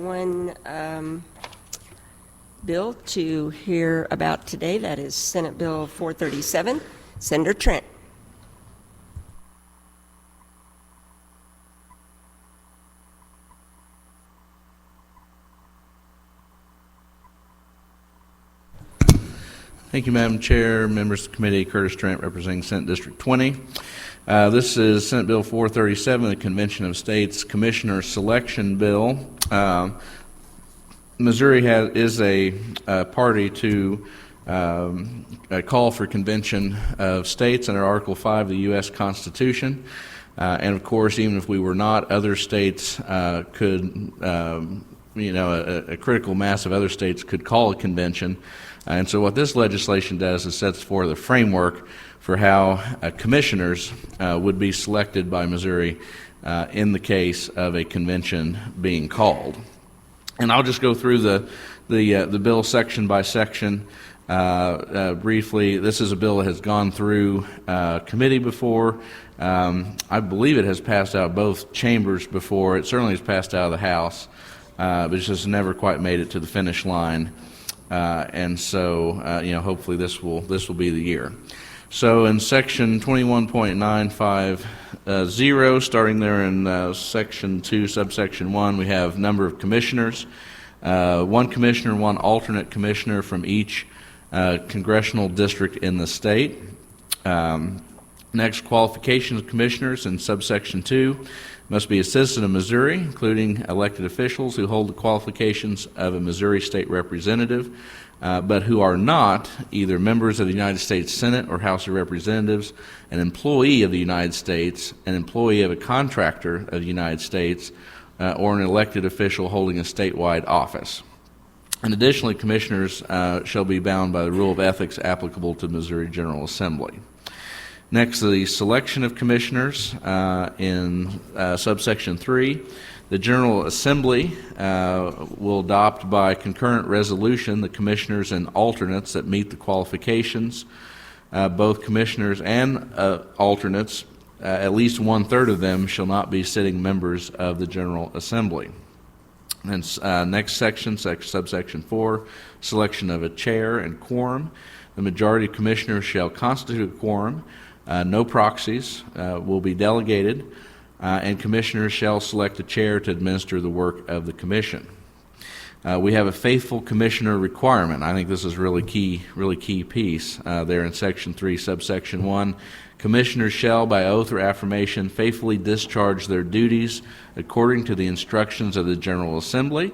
one bill to hear about today. That is Senate Bill 437. Senator Trent. Thank you, Madam Chair, members of the committee. Curtis Trent, representing Senate District 20. This is Senate Bill 437, the Convention of States Commissioner Selection Bill. Missouri is a party to a call for convention of states under Article 5 of the U.S. Constitution. And of course, even if we were not, other states could, a critical mass of other states could call a convention. And so what this legislation does is sets forth the framework for how commissioners would be selected by Missouri in the case of a convention being called. And I'll just go through the bill section by section briefly. This is a bill that has gone through committee before. I believe it has passed out both chambers before. It certainly has passed out of the House, but it's just never quite made it to the finish line. And so, hopefully this will be the year. So in section 21.950, starting there in section 2, subsection 1, we have number of commissioners, one commissioner, one alternate commissioner from each congressional district in the state. Next, qualifications of commissioners in subsection 2 must be a citizen of Missouri, including elected officials who hold the qualifications of a Missouri state representative, but who are not either members of the United States Senate or House of Representatives, an employee of the United States, an employee of a contractor of the United States, or an elected official holding a statewide office. And additionally, commissioners shall be bound by the rule of ethics applicable to the Missouri General Assembly. Next, the selection of commissioners in subsection 3. The General Assembly will adopt by concurrent resolution the commissioners and alternates that meet the qualifications. Both commissioners and alternates, at least 1/3 of them, shall not be sitting members of the General Assembly. And next section, subsection 4, selection of a chair and quorum. The majority of commissioners shall constitute a quorum. No proxies will be delegated, and commissioners shall select a chair to administer the work of the commission. We have a faithful commissioner requirement. I think this is really key piece there in section 3, subsection 1. Commissioners shall, by oath or affirmation, faithfully discharge their duties according to the instructions of the General Assembly,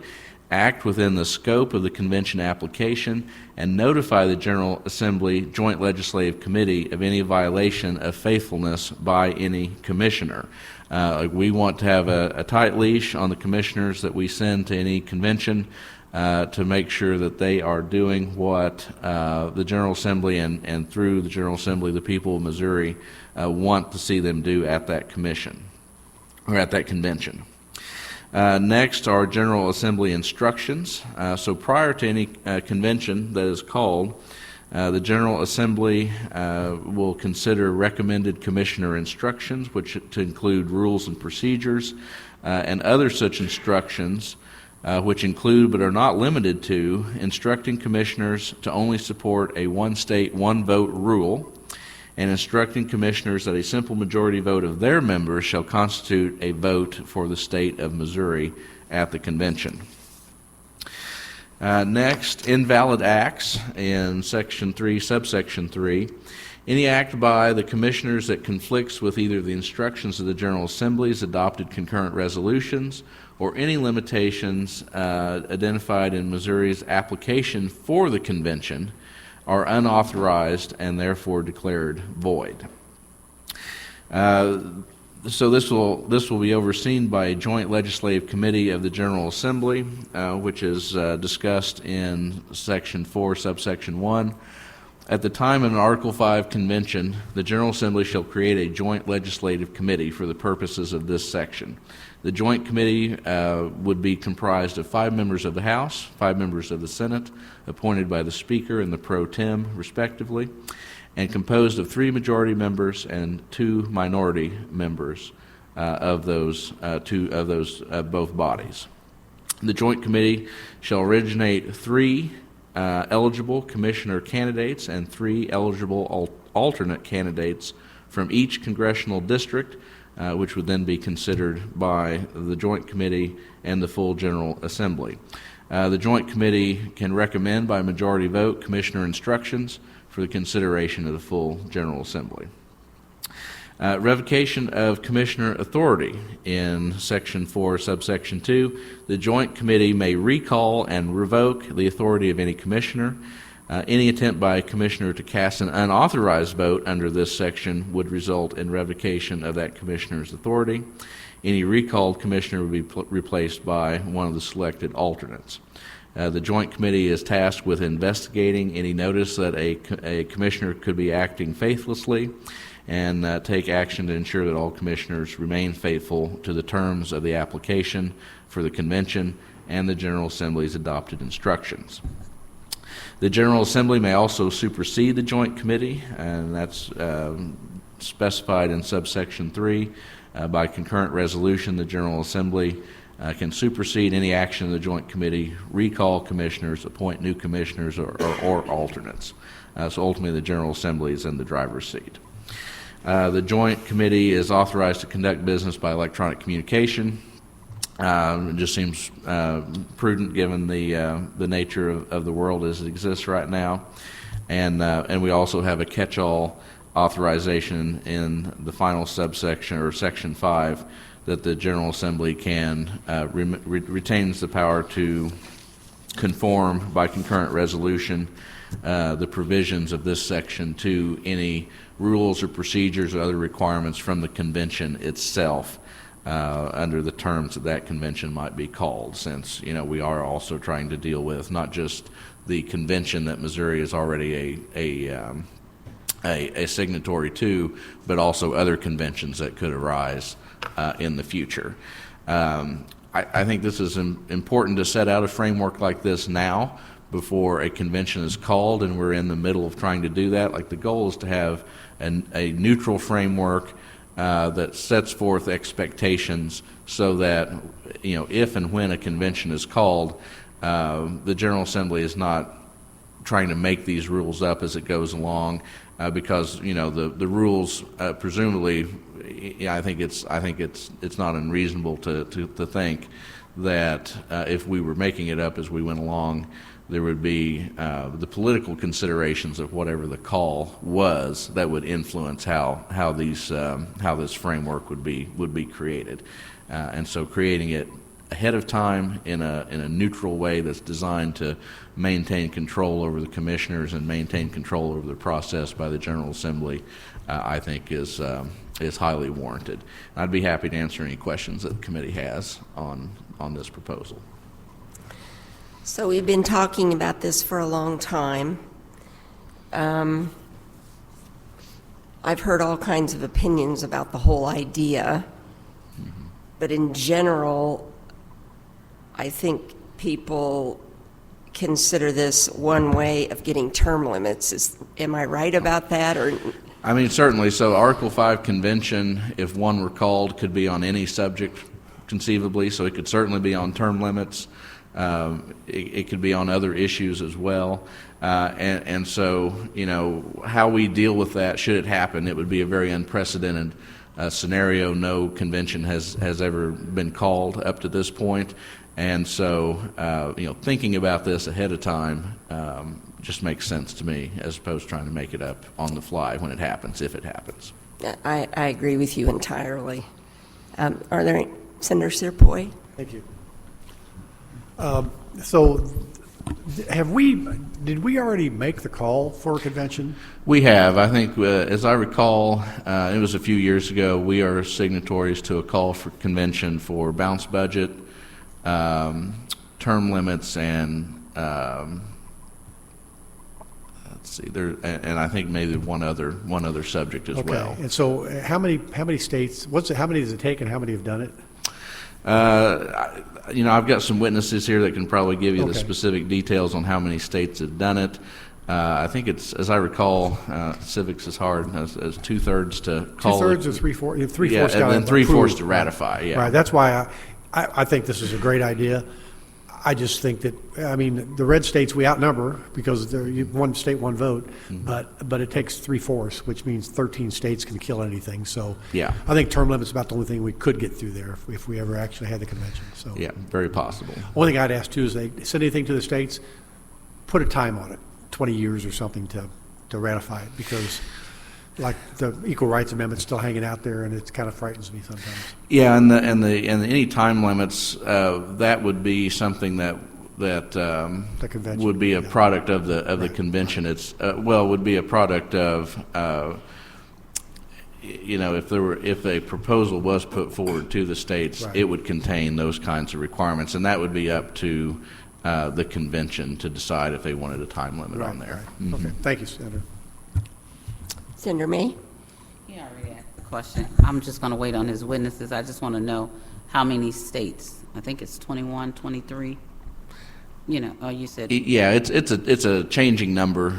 act within the scope of the convention application, and notify the General Assembly Joint Legislative Committee of any violation of faithfulness by any commissioner. We want to have a tight leash on the commissioners that we send to any convention to make sure that they are doing what the General Assembly and through the General Assembly, the people of Missouri want to see them do at that commission or at that convention. Next are General Assembly instructions. So prior to any convention that is called, the General Assembly will consider recommended commissioner instructions, which to include rules and procedures, and other such instructions, which include but are not limited to instructing commissioners to only support a one state, one vote rule, and instructing commissioners that a simple majority vote of their members shall constitute a vote for the state of Missouri at the convention. Next, invalid acts in section 3, subsection 3. Any act by the commissioners that conflicts with either the instructions of the General Assembly's adopted concurrent resolutions or any limitations identified in Missouri's application for the convention are unauthorized and therefore declared void. So this will be overseen by a joint legislative committee of the General Assembly, which is discussed in section 4, subsection 1. At the time of an Article 5 convention, the General Assembly shall create a joint legislative committee for the purposes of this section. The joint committee would be comprised of 5 members of the House, 5 members of the Senate, appointed by the Speaker and the Pro Tem, respectively, and composed of 3 majority members and 2 minority members of both bodies. The Joint Committee shall originate 3 eligible commissioner candidates and 3 eligible alternate candidates from each congressional district, which would then be considered by the Joint Committee and the full General Assembly. The Joint Committee can recommend by majority vote commissioner instructions for the consideration of the full General Assembly. Revocation of commissioner authority. In Section 4, Subsection 2, the Joint Committee may recall and revoke the authority of any commissioner. Any attempt by a commissioner to cast an unauthorized vote under this section would result in revocation of that commissioner's authority. Any recalled commissioner would be replaced by one of the selected alternates. The Joint Committee is tasked with investigating any notice that a commissioner could be acting faithlessly and take action to ensure that all commissioners remain faithful to the terms of the application for the convention and the General Assembly's adopted instructions. The General Assembly may also supersede the Joint Committee, and that's specified in subsection 3. By concurrent resolution, the General Assembly can supersede any action of the Joint Committee, recall commissioners, appoint new commissioners, or alternates. So ultimately, the General Assembly is in the driver's seat. The Joint Committee is authorized to conduct business by electronic communication. It just seems prudent given the nature of the world as it exists right now. And we also have a catch-all authorization in the final subsection, or Section 5, that the General Assembly can retains the power to conform by concurrent resolution the provisions of this section to any rules or procedures or other requirements from the convention itself under the terms that convention might be called, since we are also trying to deal with not just the convention that Missouri is already a signatory to, but also other conventions that could arise in the future. I think this is important to set out a framework like this now before a convention is called, and we're in the middle of trying to do that. Like, the goal is to have a neutral framework that sets forth expectations so that, if and when a convention is called, the General Assembly is not trying to make these rules up as it goes along, because the rules presumably, I think it's not unreasonable to think that if we were making it up as we went along, there would be the political considerations of whatever the call was that would influence how this framework would be created, and so creating it ahead of time in a neutral way that's designed to maintain control over the commissioners and maintain control over the process by the General Assembly, I think is highly warranted. I'd be happy to answer any questions that the committee has on this proposal. So we've been talking about this for a long time. I've heard all kinds of opinions about the whole idea, but in general, I think people consider this one way of getting term limits. Am I right about that? Or I mean, certainly. So Article 5 convention, if one were called, could be on any subject conceivably, so it could certainly be on term limits. It could be on other issues as well. And so, how we deal with that, should it happen, it would be a very unprecedented scenario. No convention has ever been called up to this point. And so, thinking about this ahead of time just makes sense to me, as opposed to trying to make it up on the fly when it happens, if it happens. I agree with you entirely. Are there any, Senator Sirpoy? Thank you. So, did we already make the call for a convention? We have. I think, as I recall, it was a few years ago, we are signatories to a call for convention for balanced budget, term limits, and let's see, and I think maybe one other subject as well. And so, how many states? How many does it take, and how many have done it? I've got some witnesses here that can probably give you the specific details on how many states have done it. I think it's, as I recall, civics is hard as 2/3 to call. 2/3 or 3/4. Yeah, and then 3/4 to ratify. Yeah, right. That's why I think this is a great idea. I just think that, I mean, the red states we outnumber because they're one state, one vote, but it takes 3/4, which means 13 states can kill anything. So Yeah. I think term limits is about the only thing we could get through there if we ever actually had the convention. So Yeah, very possible. one thing I'd ask too is they send anything to the states, put a time on it, 20 years or something to ratify it, because like the Equal Rights Amendment's still hanging out there, and it kind of frightens me sometimes. Yeah, and any time limits, that would be something that The convention, would be a yeah. product of the Right. convention. It's would be a product of if a proposal was put forward to the states, Right. it would contain those kinds of requirements, and that would be up to the convention to decide if they wanted a time limit on there. Right. Okay, thank you, Senator. Senator May? He already asked the question. I'm just going to wait on his witnesses. I just want to know how many states. I think it's 21, 23. You said. Yeah, it's a changing number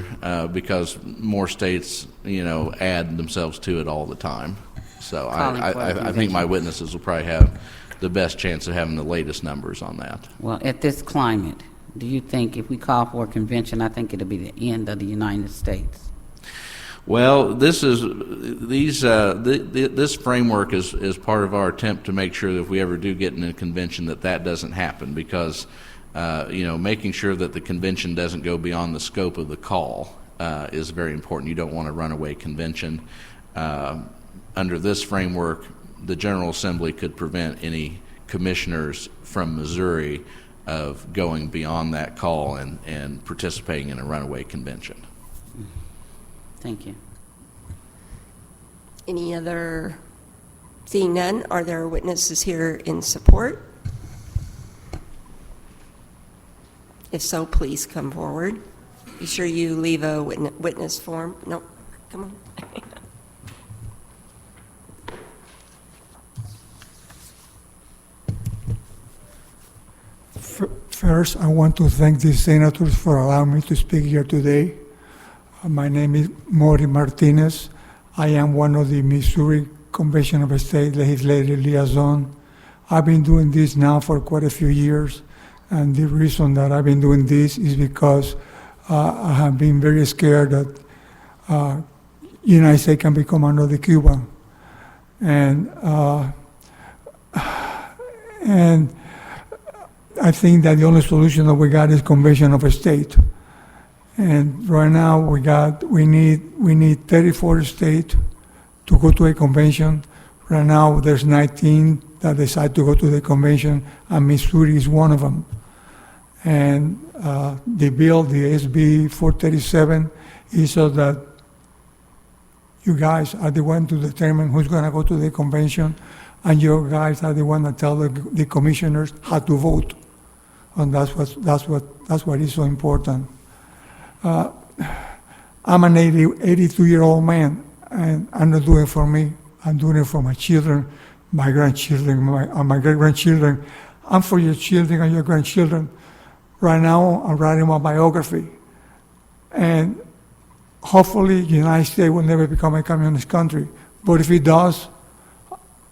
because more states add themselves to it all the time. So Calling for a I think convention. my witnesses will probably have the best chance of having the latest numbers on that. Well, at this climate, do you think if we call for a convention, I think it'll be the end of the United States? Well, this framework is part of our attempt to make sure that if we ever do get in a convention that doesn't happen, because making sure that the convention doesn't go beyond the scope of the call is very important. You don't want a runaway convention. Under this framework, the General Assembly could prevent any commissioners from Missouri of going beyond that call and participating in a runaway convention. Thank you. Any other? Seeing none, are there witnesses here in support? If so, please come forward. Be sure you leave a witness form. No, come on. First, I want to thank the senators for allowing me to speak here today. My name is Maury Martinez. I am one of the Missouri Convention of State Legislative Liaison. I've been doing this now for quite a few years, and the reason that I've been doing this is because I have been very scared that United States can become another Cuba. And I think that the only solution that we got is convention of a state. And right now we need 34 states to go to a convention. Right now there's 19 that decide to go to the convention, and Missouri is one of them. And the bill, the SB467, is so that you guys are the one to determine who's going to go to the convention, and you guys are the one that tell the commissioners how to vote. And that's what is so important. I'm an 82-year-old man, and I'm not doing it for me. I'm doing it for my children, my grandchildren, my great-grandchildren. I'm for your children and your grandchildren. Right now, I'm writing my biography. And hopefully, the United States will never become a communist country. But if it does,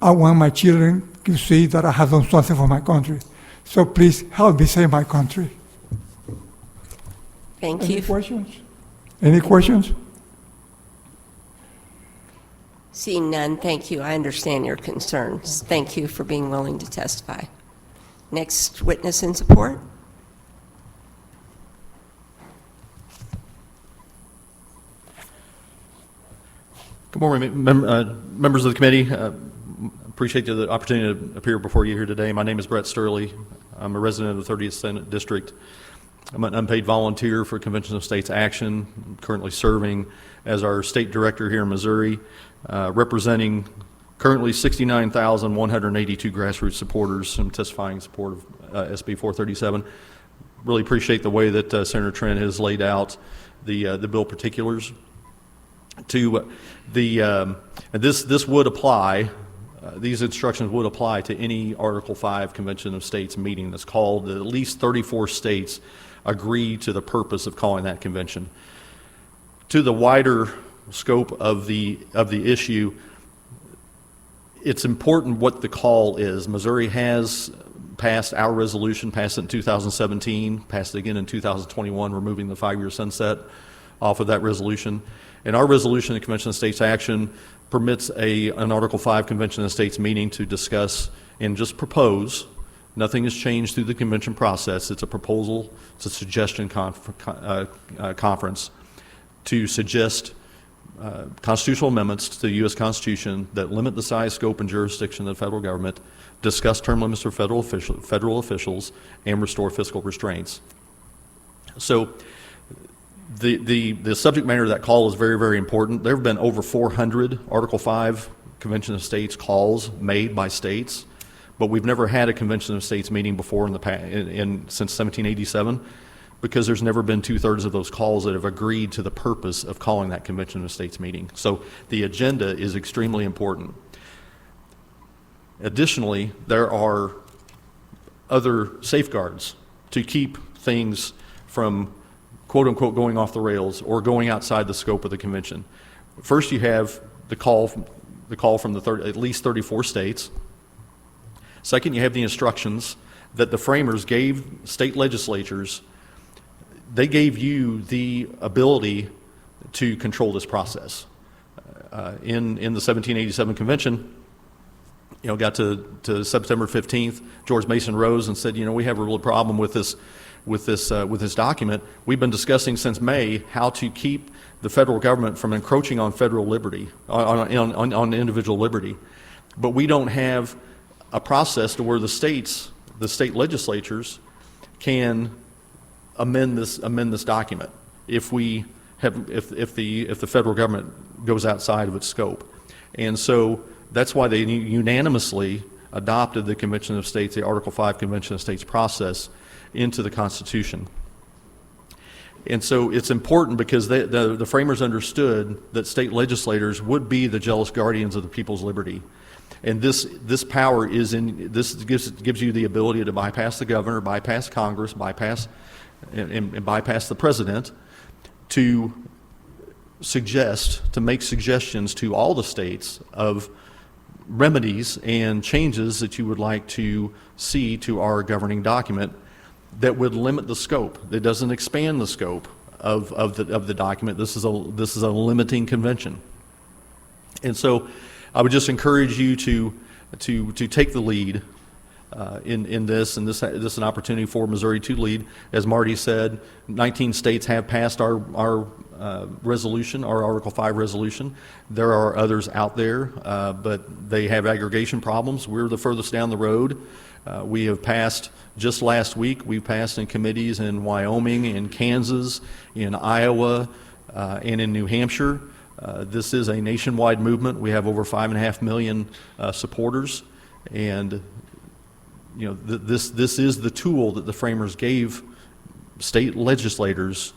I want my children to see that I have done something for my country. So please help me save my country. Thank Any you. questions? Any questions? Seeing none, thank you. I understand your concerns. Thank you for being willing to testify. Next witness in support? Good morning, members of the committee. Appreciate the opportunity to appear before you here today. My name is Brett Sturley. I'm a resident of the 30th Senate District. I'm an unpaid volunteer for Convention of States Action. I'm currently serving as our state director here in Missouri, representing currently 69,182 grassroots supporters. I'm testifying in support of SB437. Really appreciate the way that Senator Trent has laid out the bill particulars. To this would apply. These instructions would apply to any Article 5 Convention of States meeting that's called. At least 34 states agree to the purpose of calling that convention. To the wider scope of the issue, it's important what the call is. Missouri has passed our resolution, passed it in 2017, passed it again in 2021, removing the 5-year sunset off of that resolution. And our resolution, the Convention of States Action, permits an Article 5 Convention of States meeting to discuss and just propose. Nothing has changed through the convention process. It's a proposal, it's a suggestion conference to suggest constitutional amendments to the U.S. Constitution that limit the size, scope, and jurisdiction of the federal government, discuss term limits for federal officials, and restore fiscal restraints. So the subject matter of that call is very, very important. There have been over 400 Article 5 Convention of States calls made by states, but we've never had a Convention of States meeting before since 1787, because there's never been 2/3 of those calls that have agreed to the purpose of calling that Convention of States meeting. So the agenda is extremely important. Additionally, there are other safeguards to keep things from quote-unquote going off the rails or going outside the scope of the convention. First, you have the call from at least 34 states. Second, you have the instructions that the framers gave state legislatures. They gave you the ability to control this process. In the 1787 convention, got to September 15th, George Mason rose and said, we have a real problem with this document. We've been discussing since May how to keep the federal government from encroaching on federal liberty, on individual liberty. But we don't have a process to where the state legislatures can amend this document if the federal government goes outside of its scope. And so that's why they unanimously adopted the Convention of States, the Article 5 Convention of States process into the Constitution. And so it's important because the framers understood that state legislators would be the jealous guardians of the people's liberty. And this power gives you the ability to bypass the governor, bypass Congress, bypass the president, to make suggestions to all the states of remedies and changes that you would like to see to our governing document that would limit the scope. It doesn't expand the scope of the document. This is a limiting convention. And so I would just encourage you to take the lead in this, and this is an opportunity for Missouri to lead. As Marty said, 19 states have passed our resolution, our Article 5 resolution. There are others out there, but they have aggregation problems. We're the furthest down the road. We have passed, just last week, we passed in committees in Wyoming, in Kansas, in Iowa, and in New Hampshire. This is a nationwide movement. We have over 5.5 million supporters, and this is the tool that the framers gave state legislators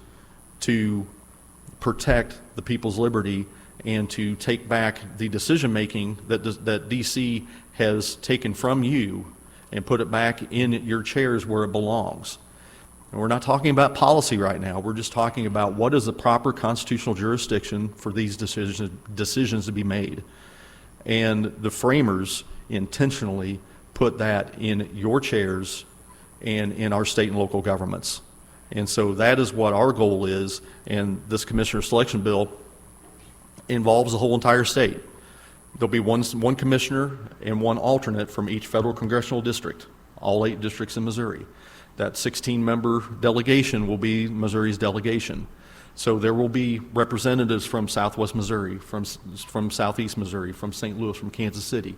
to protect the people's liberty and to take back the decision making that D.C. has taken from you and put it back in your chairs where it belongs. And we're not talking about policy right now. We're just talking about what is the proper constitutional jurisdiction for these decisions to be made. And the framers intentionally put that in your chairs and in our state and local governments. And so that is what our goal is, and this commissioner selection bill involves the whole entire state. There'll be one commissioner and one alternate from each federal congressional district, all 8 districts in Missouri. That 16-member delegation will be Missouri's delegation. So there will be representatives from Southwest Missouri, from Southeast Missouri, from St. Louis, from Kansas City,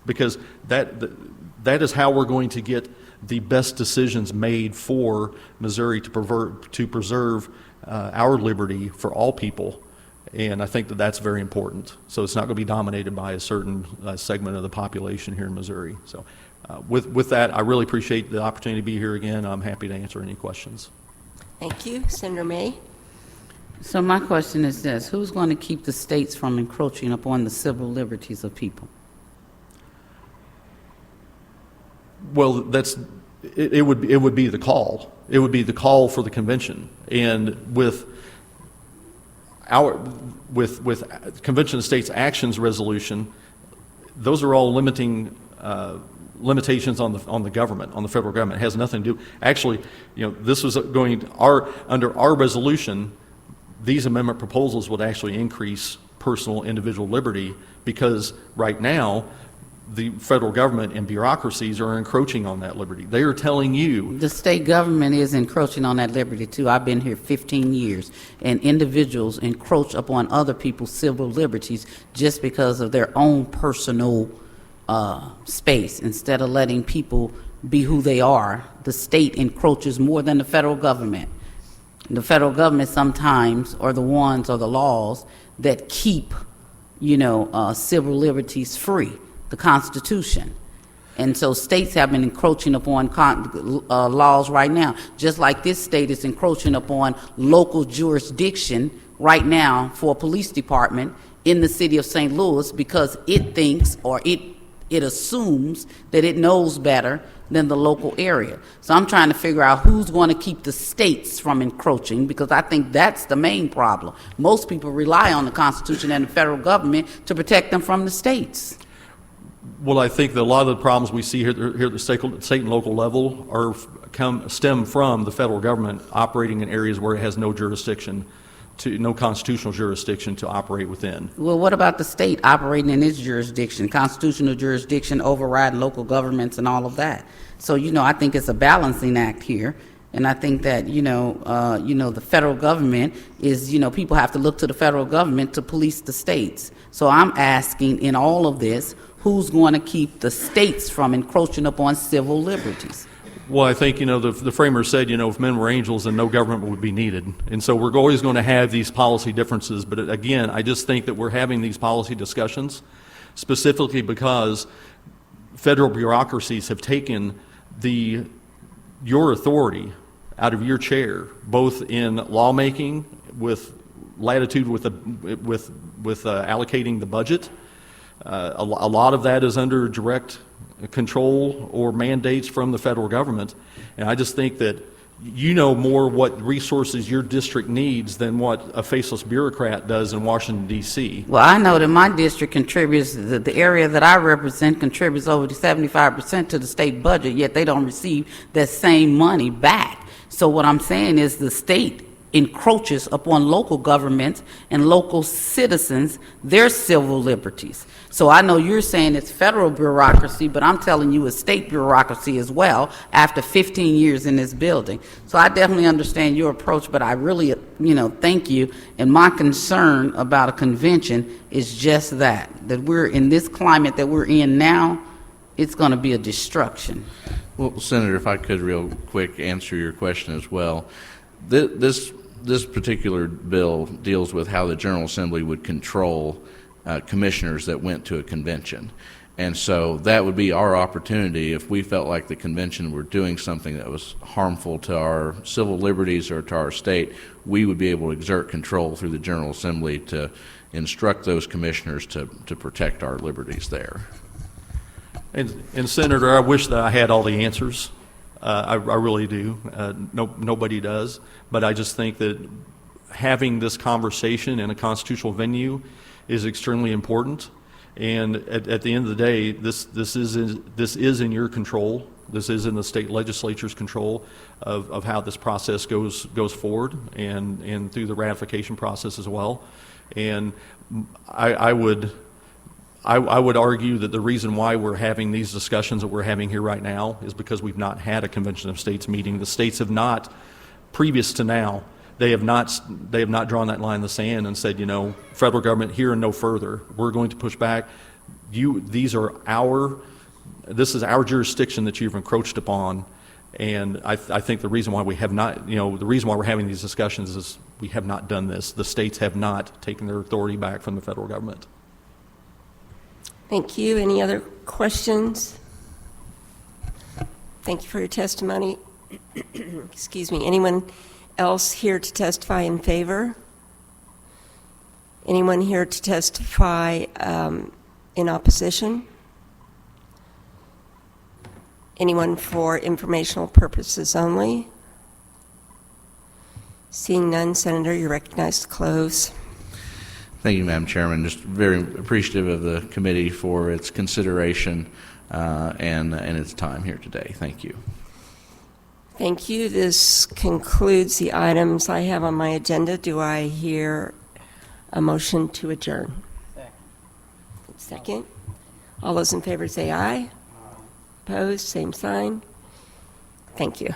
because that is how we're going to get the best decisions made for Missouri to preserve our liberty for all people. And I think that's very important. So it's not going to be dominated by a certain segment of the population here in Missouri. So with that, I really appreciate the opportunity to be here again. I'm happy to answer any questions. Thank you. Senator May? So my question is this: who's going to keep the states from encroaching upon the civil liberties of people? Well, it would be the call. It would be the call for the convention, and with Convention of States Actions resolution, those are all limiting limitations on the government, on the federal government. It has nothing to do. Actually, this was under our resolution. These amendment proposals would actually increase personal individual liberty because right now the federal government and bureaucracies are encroaching on that liberty. They are telling you. The state government is encroaching on that liberty too. I've been here 15 years, and individuals encroach upon other people's civil liberties just because of their own personal space. Instead of letting people be who they are, the state encroaches more than the federal government. The federal government sometimes are the ones or the laws that keep, civil liberties free, the Constitution. And so states have been encroaching upon laws right now, just like this state is encroaching upon local jurisdiction right now for a police department in the city of St. Louis because it thinks or it assumes that it knows better than the local area. So I'm trying to figure out who's going to keep the states from encroaching, because I think that's the main problem. Most people rely on the Constitution and the federal government to protect them from the states. Well, I think that a lot of the problems we see here at the state and local level stem from the federal government operating in areas where it has no constitutional jurisdiction to operate within. Well, what about the state operating in its jurisdiction, constitutional jurisdiction, overriding local governments and all of that? So, I think it's a balancing act here. And I think that, the federal government is, people have to look to the federal government to police the states. So I'm asking in all of this, who's going to keep the states from encroaching upon civil liberties? Well, I think, the framers said, if men were angels, then no government would be needed. And so we're always going to have these policy differences. But again, I just think that we're having these policy discussions specifically because federal bureaucracies have taken your authority out of your chair, both in lawmaking with latitude with allocating the budget. A lot of that is under direct control or mandates from the federal government. And I just think that more what resources your district needs than what a faceless bureaucrat does in Washington, D.C. Well, I know that my district contributes, the area that I represent contributes over 75% to the state budget, yet they don't receive that same money back. So what I'm saying is the state encroaches upon local governments and local citizens, their civil liberties. So I know you're saying it's federal bureaucracy, but I'm telling you it's state bureaucracy as well after 15 years in this building. So I definitely understand your approach, but I really, thank you. And my concern about a convention is just that we're in this climate that we're in now, it's going to be a destruction. Well, Senator, if I could real quick answer your question as well. This particular bill deals with how the General Assembly would control commissioners that went to a convention. And so that would be our opportunity if we felt like the convention were doing something that was harmful to our civil liberties or to our state, we would be able to exert control through the General Assembly to instruct those commissioners to protect our liberties there. And Senator, I wish that I had all the answers. I really do. Nobody does. But I just think that having this conversation in a constitutional venue is extremely important. And at the end of the day, this is in your control. This is in the state legislature's control of how this process goes forward and through the ratification process as well. And I would argue that the reason why we're having these discussions that we're having here right now is because we've not had a Convention of States meeting. The states have not, previous to now, they have not drawn that line in the sand and said, federal government here and no further. We're going to push back. This is our jurisdiction that you've encroached upon. And I think the reason why we have not, the reason why we're having these discussions is we have not done this. The states have not taken their authority back from the federal government. Thank you. Any other questions? Thank you for your testimony. Excuse me. Anyone else here to testify in favor? Anyone here to testify in opposition? Anyone for informational purposes only? Seeing none, Senator, you're recognized to close. Thank you, Madam Chairman. Just very appreciative of the committee for its consideration and its time here today. Thank you. Thank you. This concludes the items I have on my agenda. Do I hear a motion to adjourn? Second. All those in favor say aye. Opposed, same sign. Thank you.